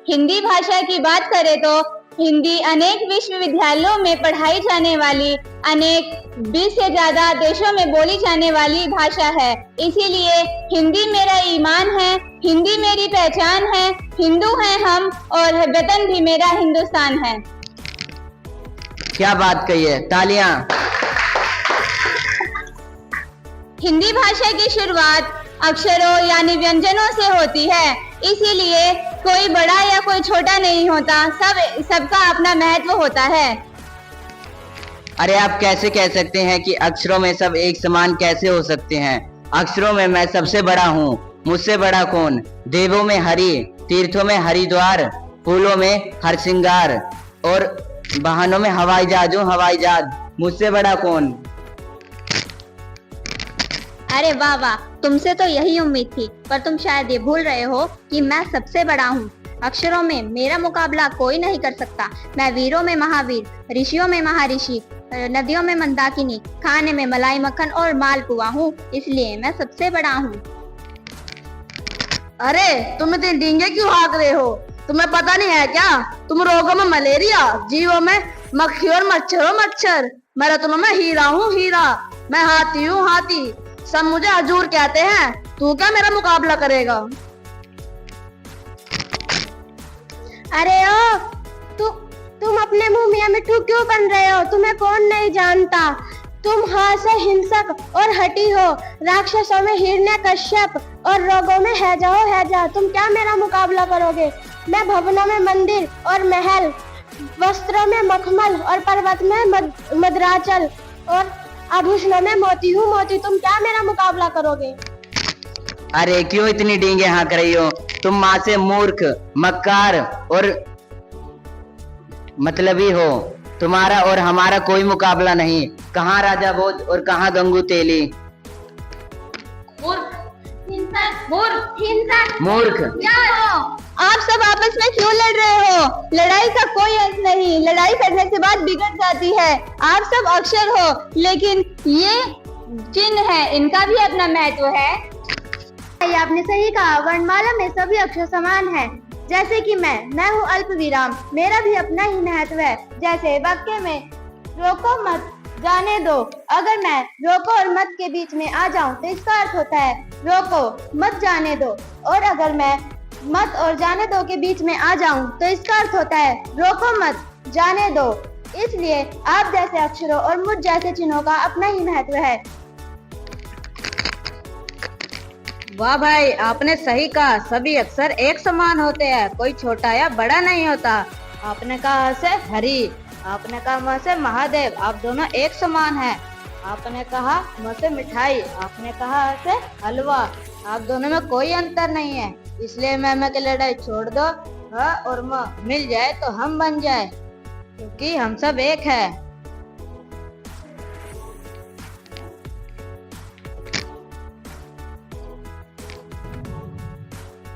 हिंदी भाषा की बात करें तो हिंदी अनेक विश्वविद्यालयों में पढ़ाई जाने वाली, अनेक 20 से ज्यादा देशों में बोली जाने वाली भाषा है। इसीलिए हिंदी मेरा ईमान है, हिंदी मेरी पहचान है, हिंदू हैं हम और वतन भी मेरा हिंदुस्तान है। क्या बात कही है, तालियां। हिंदी भाषा की शुरुआत अक्षरों यानी व्यंजनों से होती है, इसीलिए कोई बड़ा या कोई छोटा नहीं होता, सबका अपना महत्व होता है। अरे आप कैसे कह सकते हैं कि अक्षरों में सब एक समान कैसे हो सकते हैं? अक्षरों में मैं सबसे बड़ा हूँ, मुझसे बड़ा कौन? देवों में हरि, तीर्थों में हरिद्वार, फूलों में हरसिंगार और वाहनों में हवाई जहाज हूँ, हवाई जहाज, मुझसे बड़ा कौन? अरे वाह वाह, तुमसे तो यही उम्मीद थी, पर तुम शायद ये भूल रहे हो कि मैं सबसे बड़ा हूँ। अक्षरों में मेरा मुकाबला कोई नहीं कर सकता। मैं वीरों में महावीर, ऋषियों में महर्षि, नदियों में मंदाकिनी, खाने में मलाई मक्खन और मालपुआ हूँ, इसलिए मैं सबसे बड़ा हूँ। अरे तुम इतने डींगे क्यों हाँक रहे हो? तुम्हें पता नहीं है क्या? तुम रोगों में मलेरिया, जीवों में मक्खी और मच्छरों मच्छर, मैराथनों में हीरा हूँ हीरा, मैं हाथी हूँ हाथी, सब मुझे हजूर कहते हैं। तू क्या मेरा मुकाबला करेगा? अरे ओ, तुम अपने मुंह मियां मिट्ठू क्यों बन रहे हो? तुम्हें कौन नहीं जानता। तुम हाथ से हिंसक और हठी हो, राक्षसों में हिरण्यकश्यप और रोगों में हैजा हो हैजा। तुम क्या मेरा मुकाबला करोगे? मैं भवनों में मंदिर और महल, वस्त्रों में मखमल और पर्वत में मद्राचल और आभूषणों में मोती हूँ मोती। तुम क्या मेरा मुकाबला करोगे? अरे क्यों इतनी डींगे हाँक रही हो? तुम माँ से मूर्ख, मक्कार और मतलबी हो। तुम्हारा और हमारा कोई मुकाबला नहीं। कहाँ राजा भोज और कहाँ गंगू तेली? मूर्ख। आप सब आपस में क्यों लड़ रहे हो? लड़ाई का कोई अंत नहीं, लड़ाई करने के बाद बिगड़ जाती है। आप सब अक्षर हो, लेकिन ये चिन्ह है, इनका भी अपना महत्व है। आपने सही कहा, वर्णमाला में सभी अक्षर समान हैं। जैसे कि मैं हूँ अल्प विराम, मेरा भी अपना ही महत्व है। जैसे वाक्य में रोको मत जाने दो, अगर मैं रोको और मत के बीच में आ जाऊं तो इसका अर्थ होता है रोको मत जाने दो, और अगर मैं मत और जाने दो के बीच में आ जाऊं तो इसका अर्थ होता है रोको मत जाने दो। इसलिए आप जैसे अक्षरों और मुझ जैसे चिन्हों का अपना ही महत्व है। वाह भाई, आपने सही कहा, सभी अक्षर एक समान होते हैं, कोई छोटा या बड़ा नहीं होता। आपने कहा से हरि, आपने कहा म से महादेव, आप दोनों एक समान हैं। आपने कहा म से मिठाई, आपने कहा से हलवा, आप दोनों में कोई अंतर नहीं है। इसलिए मैं की लड़ाई छोड़ दो, ह और म मिल जाए तो हम बन जाए, क्योंकि हम सब एक है।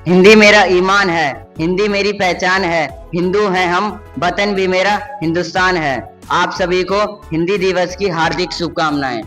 हिंदी मेरा ईमान है, हिंदी मेरी पहचान है, हिंदू हैं हम, वतन भी मेरा हिंदुस्तान है। आप सभी को हिंदी दिवस की हार्दिक शुभकामनाएं।